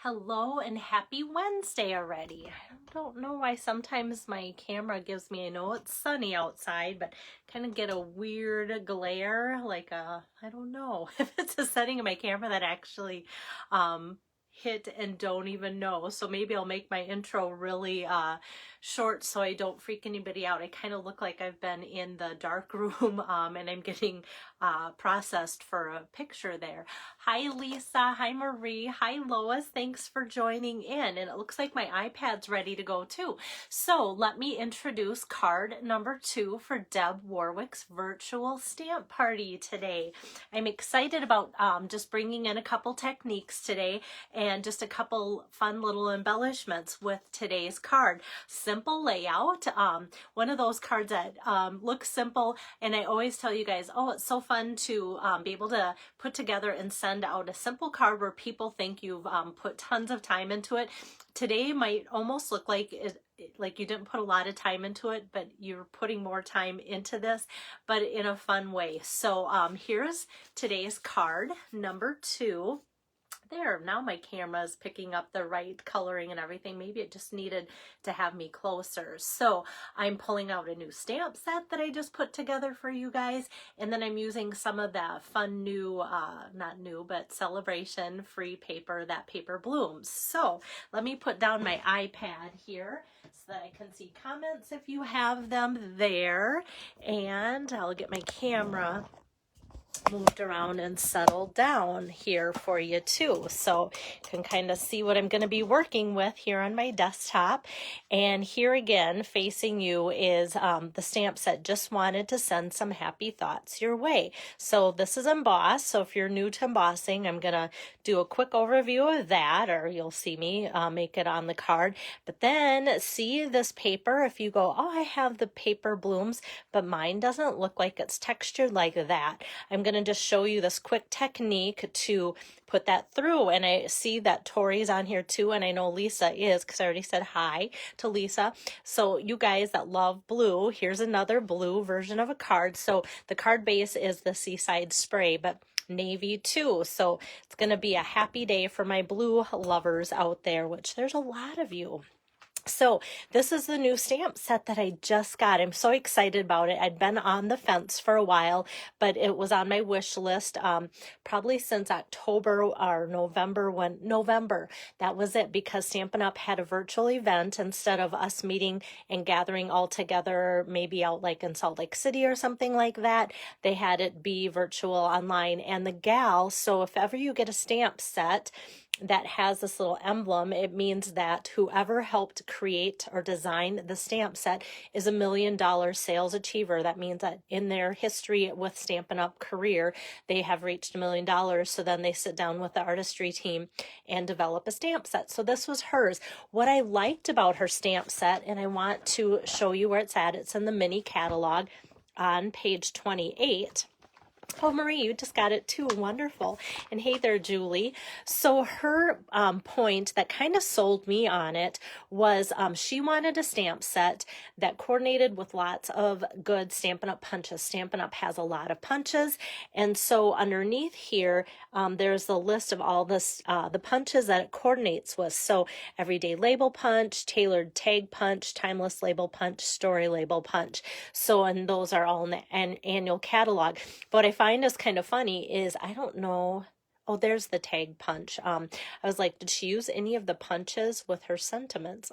Hello and happy Wednesday already. I don't know why sometimes my camera gives me, I know it's sunny outside, but kind of get a weird glare, like I don't know if it's a setting of my camera that actually hit and don't even know. So maybe I'll make my intro really short so I don't freak anybody out. I kind of look like I've been in the dark room and I'm getting processed for a picture there. Hi Lisa, hi Marie, hi Lois, thanks for joining in. And it looks like my iPad's ready to go too. So let me introduce card number 2 for Deb Warwick's virtual stamp party today. I'm excited about just bringing in a couple techniques today and just a couple fun little embellishments with today's card. Simple layout, one of those cards that looks simple, and I always tell you guys, oh, it's so fun to be able to put together and send out a simple card where people think you've put tons of time into it. Today might almost look like like you didn't put a lot of time into it, but you're putting more time into this, but in a fun way. So here's today's card number 2. There, now my camera is picking up the right coloring and everything. Maybe it just needed to have me closer. So I'm pulling out a new stamp set that I just put together for you guys. And then I'm using some of that fun new, not new, but celebration free paper, that paper blooms. So let me put down my iPad here so that I can see comments if you have them there. And I'll get my camera moved around and settled down here for you too, so you can kind of see what I'm going to be working with here on my desktop. And here again facing you is the stamp set. Just wanted to send some happy thoughts your way. So this is Emboss, so if you're new to embossing, I'm going to do a quick overview of that, or you'll see me make it on the card. But then see this paper, if you go, oh, I have the paper blooms, but mine doesn't look like it's textured like that. I'm going to just show you this quick technique to put that through. And I see that Tori's on here too, and I know Lisa is, because I already said hi to Lisa. So you guys that love blue, here's another blue version of a card. So the card base is the Seaside Spray, but navy too. So it's going to be a happy day for my blue lovers out there, which there's a lot of you. So this is the new stamp set that I just got. I'm so excited about it. I'd been on the fence for a while, but it was on my wish list probably since October or November. That was it, because Stampin' Up! Had a virtual event instead of us meeting and gathering all together, maybe out like in Salt Lake City or something like that. They had it be virtual online. And the gal, so if ever you get a stamp set that has this little emblem, it means that whoever helped create or design the stamp set is $1 million sales achiever. That means that in their history with Stampin' Up! Career, they have reached $1 million. So then they sit down with the artistry team and develop a stamp set. So this was hers. What I liked about her stamp set, and I want to show you where it's at, it's in the mini catalog on page 28. Oh, Marie, you just got it too. Wonderful. And hey there, Julie. So her point that kind of sold me on it was she wanted a stamp set that coordinated with lots of good Stampin' Up! Punches. Stampin' Up! Has a lot of punches. And so underneath here, there's the list of all this, the punches that it coordinates with. So everyday label punch, tailored tag punch, timeless label punch, story label punch. So, and those are all in the annual catalog. But I find is kind of funny is, I don't know, oh, there's the tag punch. I was like, did she use any of the punches with her sentiments?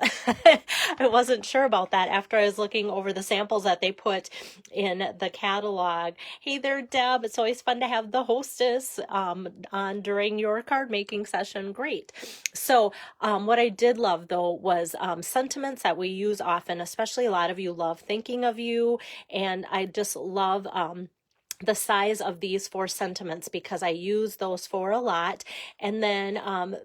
I wasn't sure about that after I was looking over the samples that they put in the catalog. Hey there, Deb. It's always fun to have the hostess on during your card making session. Great. So what I did love though was sentiments that we use often, especially a lot of you love thinking of you. And I just love the size of these 4 sentiments, because I use those 4 a lot. And then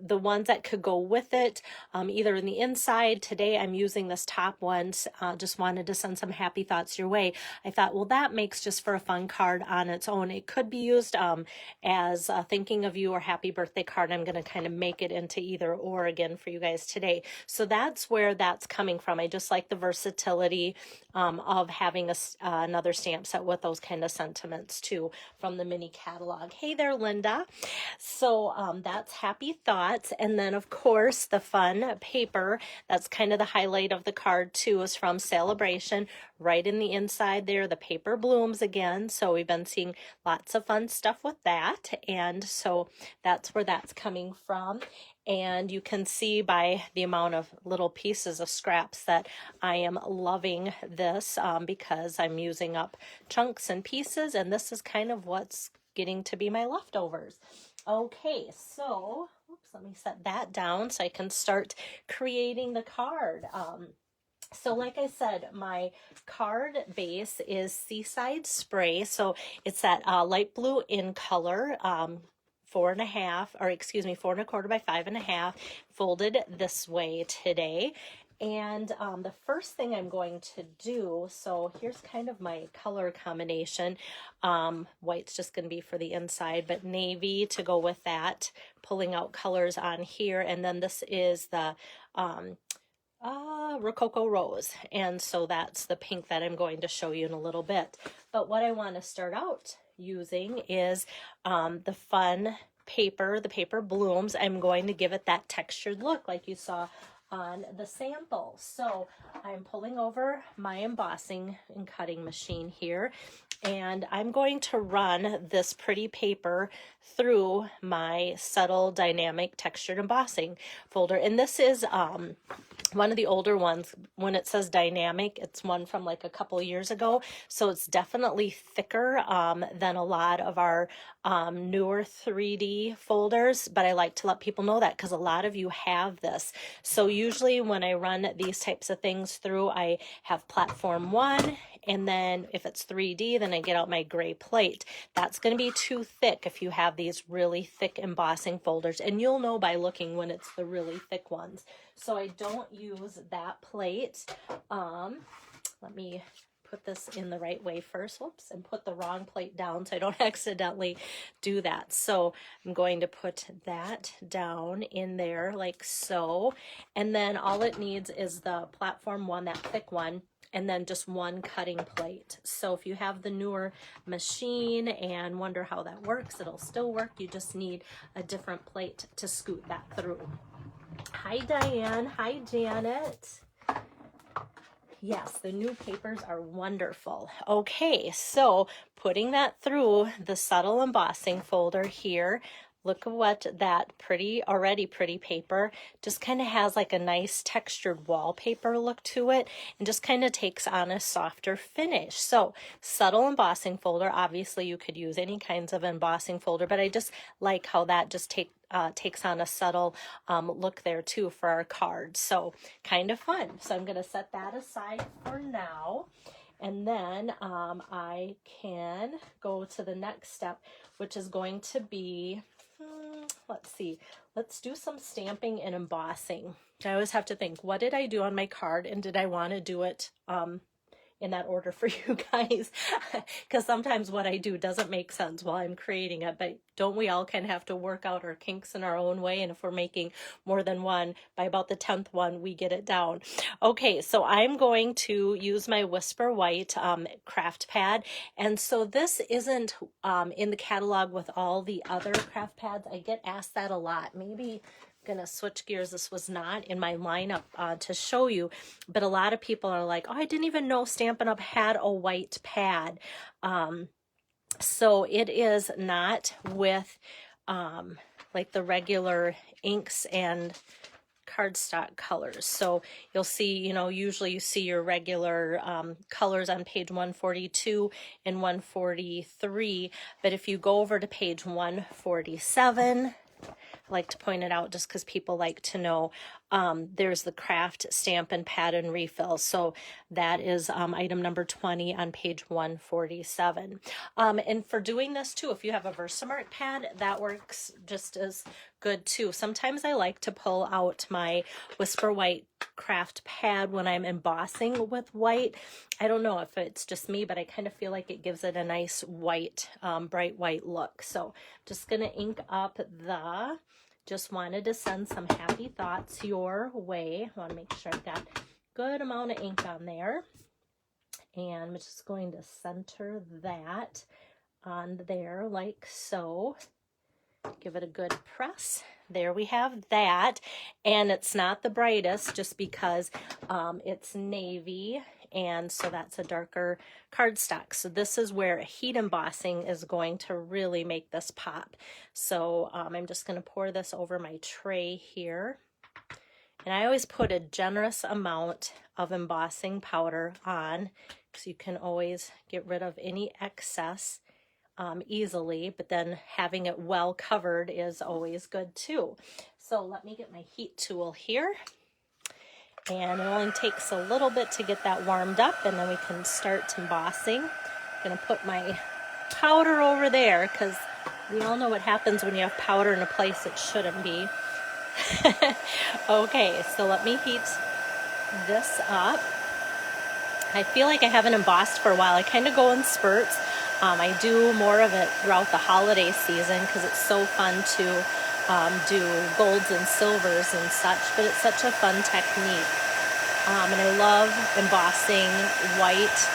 the ones that could go with it, either in the inside. Today I'm using this top one, just wanted to send some happy thoughts your way. I thought, well, that makes just for a fun card on its own. It could be used as a thinking of you or happy birthday card. I'm going to kind of make it into either or again for you guys today. So that's where that's coming from. I just like the versatility of having another stamp set with those kind of sentiments comments too from the mini catalog. Hey there, Linda. So that's Happy Thoughts. And then of course the fun paper, that's kind of the highlight of the card too, is from Celebration. Right in the inside there, the paper blooms again. So we've been seeing lots of fun stuff with that. And so that's where that's coming from. And you can see by the amount of little pieces of scraps that I am loving this because I'm using up chunks and pieces, and this is kind of what's getting to be my leftovers. Okay, so oops, let me set that down so I can start creating the card. So like I said, my card base is Seaside Spray. So it's that light blue in color, 4.5, or excuse me, 4.25 by 5.5, folded this way today. And the first thing I'm going to do, so here's kind of my color combination. White's just going to be for the inside, but navy to go with that, pulling out colors on here. And then this is the Rococo Rose, and so that's the pink that I'm going to show you in a little bit. But what I want to start out using is the fun paper, the paper blooms. I'm going to give it that textured look like you saw on the sample. So I'm pulling over my embossing and cutting machine here, and I'm going to run this pretty paper through my subtle dynamic textured embossing folder. And this is one of the older ones. When it says dynamic, it's one from like a couple years ago. So it's definitely thicker than a lot of our newer 3D folders. But I like to let people know that because a lot of you have this. So usually when I run these types of things through, I have platform 1. And then if it's 3D, then I get out my gray plate. That's going to be too thick if you have these really thick embossing folders. And you'll know by looking when it's the really thick ones. So I don't use that plate. Let me put this in the right way first. Whoops, and put the wrong plate down so I don't accidentally do that. So I'm going to put that down in there like so. And then all it needs is the platform 1, that thick one, and then just one cutting plate. So if you have the newer machine and wonder how that works, it'll still work. You just need a different plate to scoot that through. Hi, Diane. Hi, Janet. Yes, the new papers are wonderful. Okay, so putting that through the subtle embossing folder here, look at what that already pretty paper just kind of has like a nice textured wallpaper look to it, and just kind of takes on a softer finish. So subtle embossing folder, obviously you could use any kinds of embossing folder, but I just like how that just takes on a subtle look there too for our cards. So kind of fun. So I'm going to set that aside for now. And then I can go to the next step, which is going to be, let's see, let's do some stamping and embossing. I always have to think, what did I do on my card, and did I want to do it in that order for you guys? Because sometimes what I do doesn't make sense while I'm creating it, but don't we all kind of have to work out our kinks in our own way? And if we're making more than one, by about the 10th one, we get it down. Okay, so I'm going to use my Whisper White craft pad. And so this isn't in the catalog with all the other craft pads. I get asked that a lot. Maybe gonna switch gears. This was not in my lineup to show you, but a lot of people are like, oh, I didn't even know Stampin' Up! Had a white pad. So it is not with like the regular inks and cardstock colors. So you'll see, usually you see your regular colors on page 142 and 143, but if you go over to page 147, I like to point it out just because people like to know, there's the craft stamp and pattern refill. So that is item number 20 on page 147. And for doing this too, if you have a Versamark pad, that works just as good too. Sometimes I like to pull out my Whisper White craft pad when I'm embossing with white. I don't know if it's just me, but I kind of feel like it gives it a nice white, bright white look. So just going to ink up just wanted to send some happy thoughts your way. I want to make sure I've got a good amount of ink on there. And I'm just going to center that on there like so. Give it a good press. There we have that. And it's not the brightest just because it's navy, and so that's a darker cardstock. So this is where heat embossing is going to really make this pop. So I'm just going to pour this over my tray here. And I always put a generous amount of embossing powder on, because you can always get rid of any excess easily, but then having it well covered is always good too. So let me get my heat tool here, and it only takes a little bit to get that warmed up, and then we can start embossing. I'm gonna put my powder over there because we all know what happens when you have powder in a place it shouldn't be. Okay, so let me heat this up. I feel like I haven't embossed for a while. I kind of go in spurts. I do more of it throughout the holiday season because it's so fun to do golds and silvers and such, but it's such a fun technique. And I love embossing white.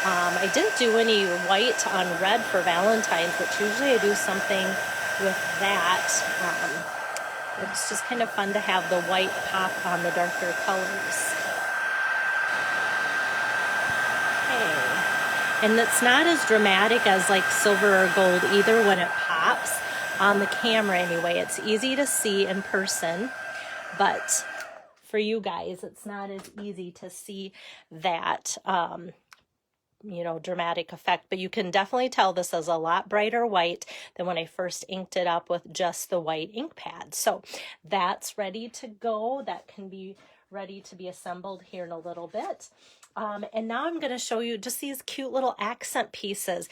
I didn't do any white on red for Valentine's, but usually I do something with that. It's just kind of fun to have the white pop on the darker colors. And it's not as dramatic as like silver or gold either when it pops on the camera anyway. It's easy to see in person, but for you guys, it's not as easy to see that, you know, dramatic effect. But you can definitely tell this is a lot brighter white than when I first inked it up with just the white ink pad. So that's ready to go. That can be ready to be assembled here in a little bit. And now I'm going to show you just these cute little accent pieces.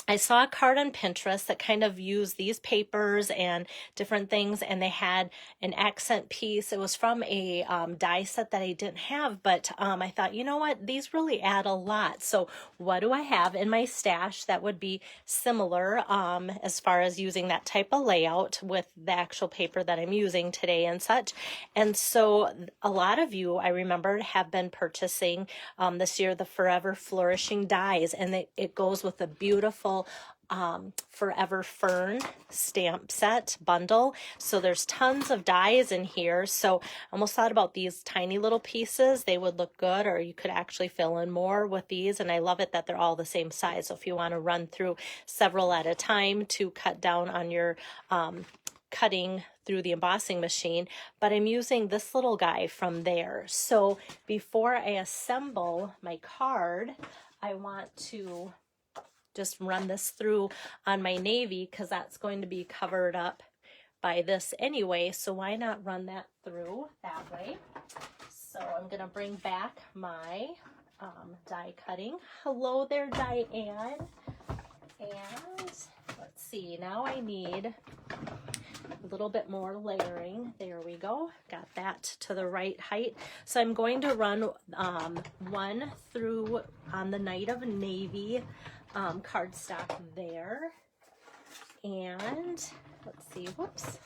I saw a card on Pinterest that kind of used these papers and different things, and they had an accent piece. It was from a die set that I didn't have, but I thought, you know what, these really add a lot. So what do I have in my stash that would be similar as far as using that type of layout with the actual paper that I'm using today and such? And so a lot of you, I remember, have been purchasing this year the Forever Flourishing dies, and it goes with a beautiful Forever Fern stamp set bundle. So there's tons of dies in here. So I almost thought about these tiny little pieces. They would look good, or you could actually fill in more with these. And I love it that they're all the same size. So if you want to run through several at a time to cut down on your cutting through the embossing machine, but I'm using this little guy from there. So before I assemble my card, I want to just run this through on my navy because that's going to be covered up by this anyway. So why not run that through that way? So I'm going to bring back my die cutting. Hello there, Diane. And let's see, now I need a little bit more layering. There we go. Got that to the right height. So I'm going to run one through on the Night of Navy cardstock there. And let's see, whoops.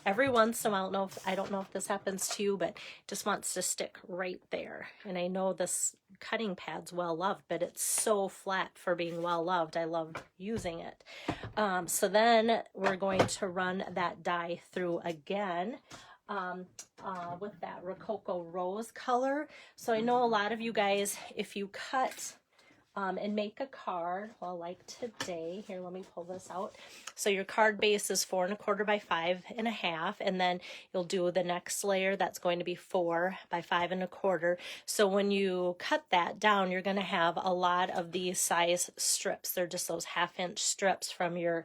Every once in a while, I don't know if this happens to you, but it just wants to stick right there. And I know this cutting pad's well loved, but it's so flat for being well loved. I love using it. So then we're going to run that die through again with that Rococo Rose color. So I know a lot of you guys, if you cut and make a card, well, like today, here, let me pull this out. So your card base is 4 1/4 by 5 1/2, and then you'll do the next layer that's going to be 4 by 5 1/4. So when you cut that down, you're going to have a lot of these size strips. They're just those 1/2 inch strips from your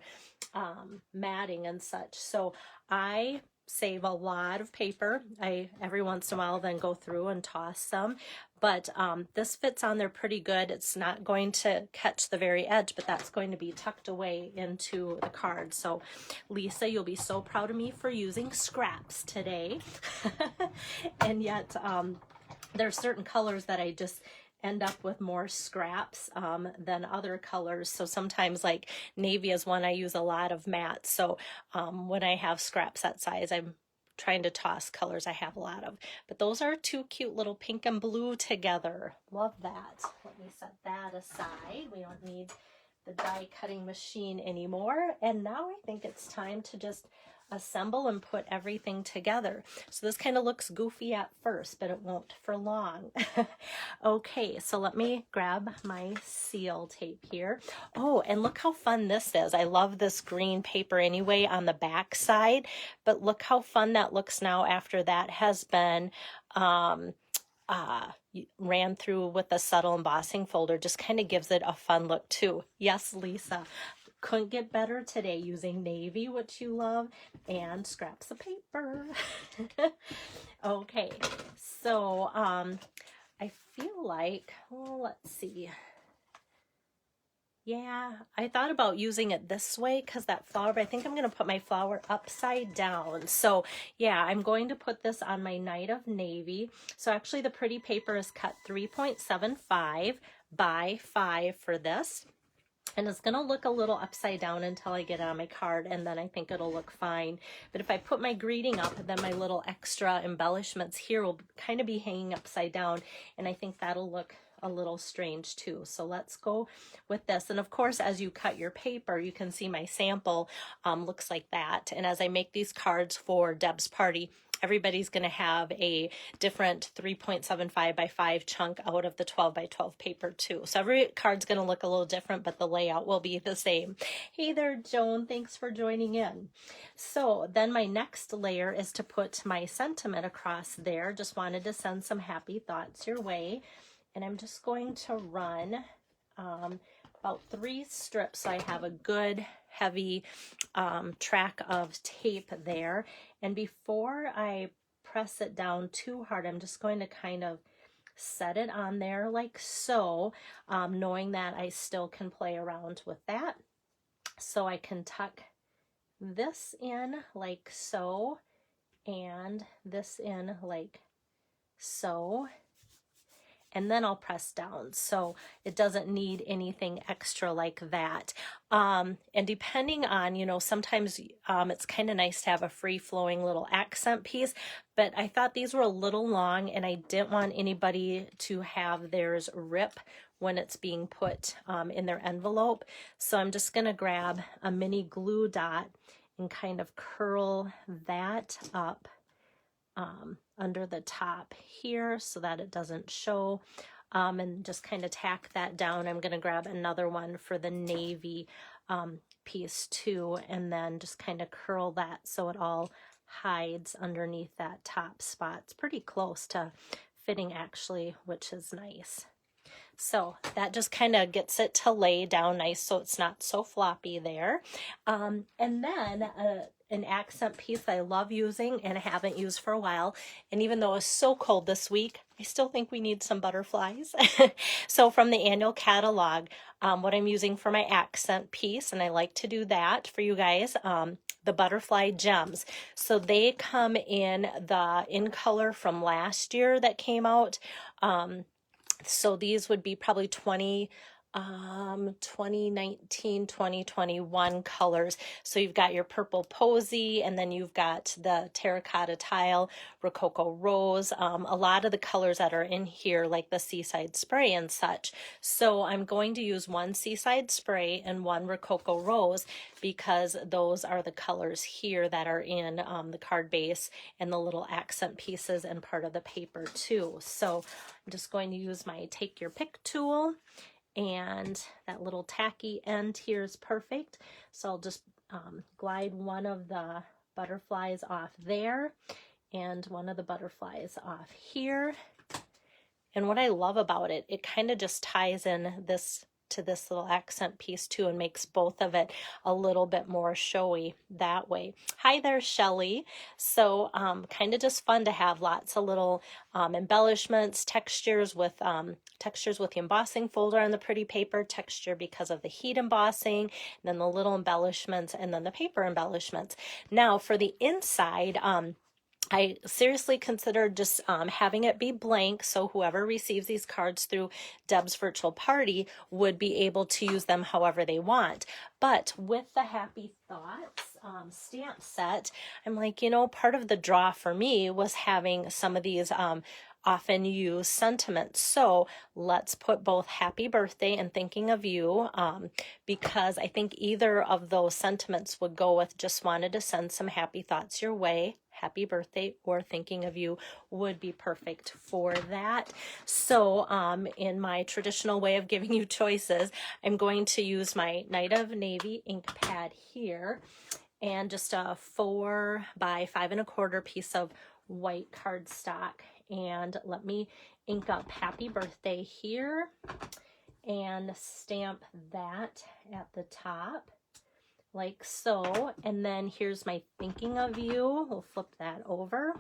matting and such. So I save a lot of paper. I every once in a while then go through and toss some, but this fits on there pretty good. It's not going to catch the very edge, but that's going to be tucked away into the card. So Lisa, you'll be so proud of me for using scraps today. And yet there's certain colors that I just end up with more scraps than other colors. So sometimes, like navy is one I use a lot of matte. So when I have scraps that size, I'm trying to toss colors I have a lot of. But those are two cute little pink and blue together. Love that. Let me set that aside. We don't need the die cutting machine anymore. And now I think it's time to just assemble and put everything together. So this kind of looks goofy at first, but it won't for long. Okay, so let me grab my seal tape here. Oh, and look how fun this is. I love this green paper anyway on the back side, but look how fun that looks now after that has been ran through with a subtle embossing folder. Just kind of gives it a fun look too. Yes, Lisa. Couldn't get better today using navy, which you love, and scraps of paper. Okay, so I feel like, well, let's see. Yeah, I thought about using it this way because that flower, but I think I'm going to put my flower upside down. So yeah, I'm going to put this on my Night of Navy. So actually the pretty paper is cut 3.75 by 5 for this. And it's going to look a little upside down until I get it on my card, and then I think it'll look fine. But if I put my greeting up, then my little extra embellishments here will kind of be hanging upside down, and I think that'll look a little strange too. So let's go with this. And of course, as you cut your paper, you can see my sample looks like that. And as I make these cards for Deb's party, everybody's going to have a different 3.75 by 5 chunk out of the 12 by 12 paper too. So every card's going to look a little different, but the layout will be the same. Hey there, Joan. Thanks for joining in. So then my next layer is to put my sentiment across there. Just wanted to send some happy thoughts your way. And I'm just going to run about 3 strips so I have a good heavy track of tape there. And before I press it down too hard, I'm just going to kind of set it on there like so, knowing that I still can play around with that. So I can tuck this in like so, and this in like so. And then I'll press down, so it doesn't need anything extra like that. And depending on, you know, sometimes it's kind of nice to have a free-flowing little accent piece, but I thought these were a little long and I didn't want anybody to have theirs rip when it's being put in their envelope. So I'm just going to grab a mini glue dot and kind of curl that up under the top here so that it doesn't show, and just kind of tack that down. I'm going to grab another one for the navy piece too, and then just kind of curl that so it all hides underneath that top spot. It's pretty close to fitting actually, which is nice. So that just kind of gets it to lay down nice so it's not so floppy there. And then an accent piece I love using and I haven't used for a while. And even though it's so cold this week, I still think we need some butterflies. So from the annual catalog, what I'm using for my accent piece, and I like to do that for you guys, the butterfly gems. So they come in the In Color from last year that came out. So these would be probably 2019, 2021 colors. So you've got your purple posy, and then you've got the terracotta tile, rococo rose, a lot of the colors that are in here, like the seaside spray and such. So I'm going to use 1 seaside spray and 1 rococo rose because those are the colors here that are in the card base and the little accent pieces and part of the paper too. So I'm just going to use my Take Your Pick tool, and that little tacky end here is perfect. So I'll just glide one of the butterflies off there and one of the butterflies off here. And what I love about it, it kind of just ties in this to this little accent piece too and makes both of it a little bit more showy that way. Hi there, Shelly. So kind of just fun to have lots of little embellishments, textures with the embossing folder on the pretty paper, texture because of the heat embossing, and then the little embellishments, and then the paper embellishments. Now for the inside, I seriously considered just having it be blank so whoever receives these cards through Deb's virtual party would be able to use them however they want. But with the Happy Thoughts stamp set, I'm like, you know, part of the draw for me was having some of these often use sentiments. So let's put both happy birthday and thinking of you, because I think either of those sentiments would go with just wanted to send some happy thoughts your way. Happy birthday or thinking of you would be perfect for that. So in my traditional way of giving you choices, I'm going to use my Night of Navy ink pad here and just a 4 by 5 1/4 piece of white cardstock. And let me ink up happy birthday here and stamp that at the top like so. And then here's my thinking of you. We'll flip that over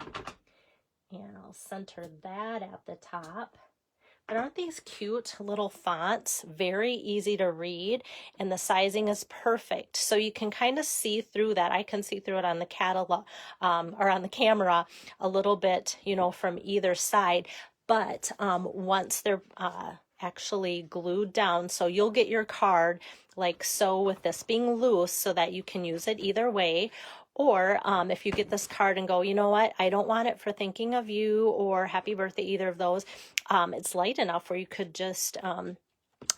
and I'll center that at the top. But aren't these cute little fonts? Very easy to read, and the sizing is perfect. So you can kind of see through that. I can see through it on the catalog or on the camera a little bit, you know, from either side. But once they're actually glued down, so you'll get your card like so with this being loose so that you can use it either way. Or if you get this card and go, you know what, I don't want it for thinking of you or happy birthday, either of those, it's light enough where you could just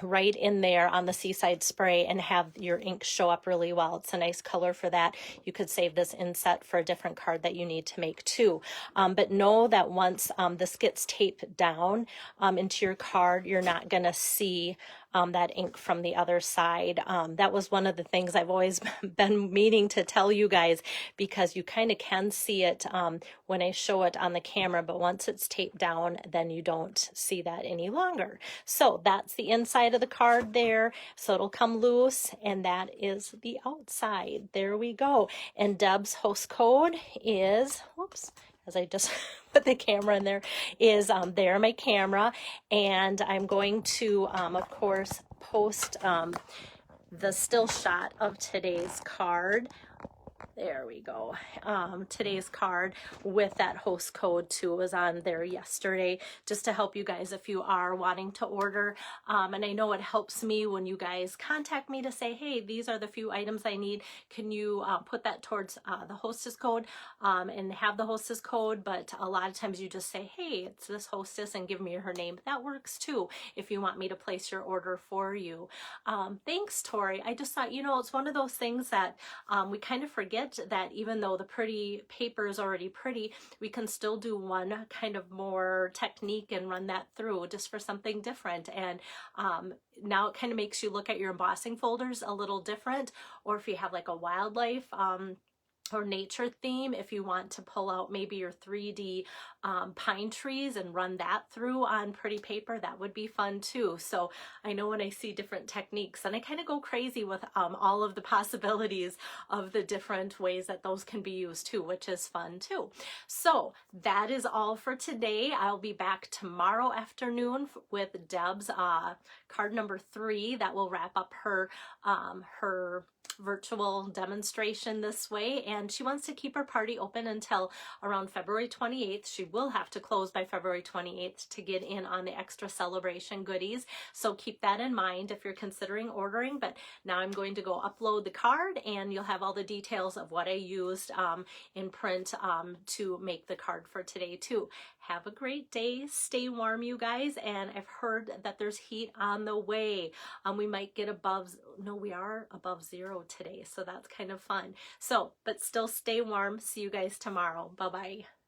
write in there on the Seaside Spray and have your ink show up really well. It's a nice color for that. You could save this inset for a different card that you need to make too. But know that once this gets taped down into your card, you're not going to see that ink from the other side. That was one of the things I've always been meaning to tell you guys, because you kind of can see it when I show it on the camera, but once it's taped down, then you don't see that any longer. So that's the inside of the card there. So it'll come loose, and that is the outside. There we go. And Deb's host code is, whoops, as I just put the camera in there, is there my camera. And I'm going to, of course, post the still shot of today's card. There we go. Today's card with that host code too was on there yesterday, just to help you guys if you are wanting to order. And I know it helps me when you guys contact me to say, hey, these are the few items I need. Can you put that towards the hostess code and have the hostess code? But a lot of times you just say, hey, it's this hostess, and give me her name. That works too if you want me to place your order for you. Thanks, Tori. I just thought, you know, it's one of those things that we kind of forget that even though the pretty paper is already pretty, we can still do one kind of more technique and run that through just for something different. And now it kind of makes you look at your embossing folders a little different. Or if you have like a wildlife or nature theme, if you want to pull out maybe your 3D pine trees and run that through on pretty paper, that would be fun too. So I know when I see different techniques, and I kind of go crazy with all of the possibilities of the different ways that those can be used too, which is fun too. So that is all for today. I'll be back tomorrow afternoon with Deb's card number 3 that will wrap up her virtual demonstration this way. And she wants to keep her party open until around February 28th. She will have to close by February 28th to get in on the extra celebration goodies. So keep that in mind if you're considering ordering. But now I'm going to go upload the card, and you'll have all the details of what I used in print to make the card for today too. Have a great day. Stay warm, you guys. And I've heard that there's heat on the way. We might get above, no, we are above 0 today. So that's kind of fun. So, but still stay warm. See you guys tomorrow. Bye-bye.